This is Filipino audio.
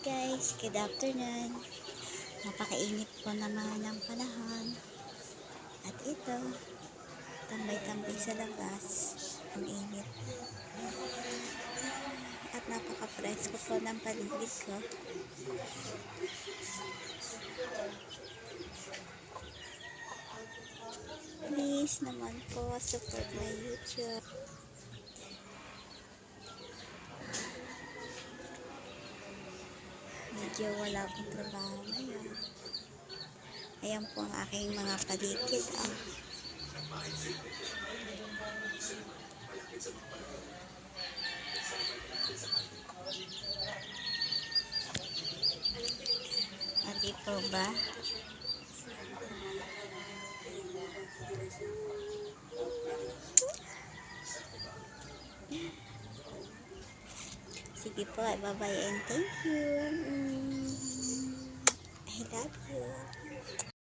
Guys, good afternoon. Napakainit po naman ng panahon. At ito, tambay-tambay sa labas. Ang init. At napaka-presko po ng paligid ko. Please naman po, support my YouTube. Medyo wala pong trabaho ngayon. Ayan po ang aking mga paligid. Ati po ba? Sige po, bye-bye and thank you. I love you.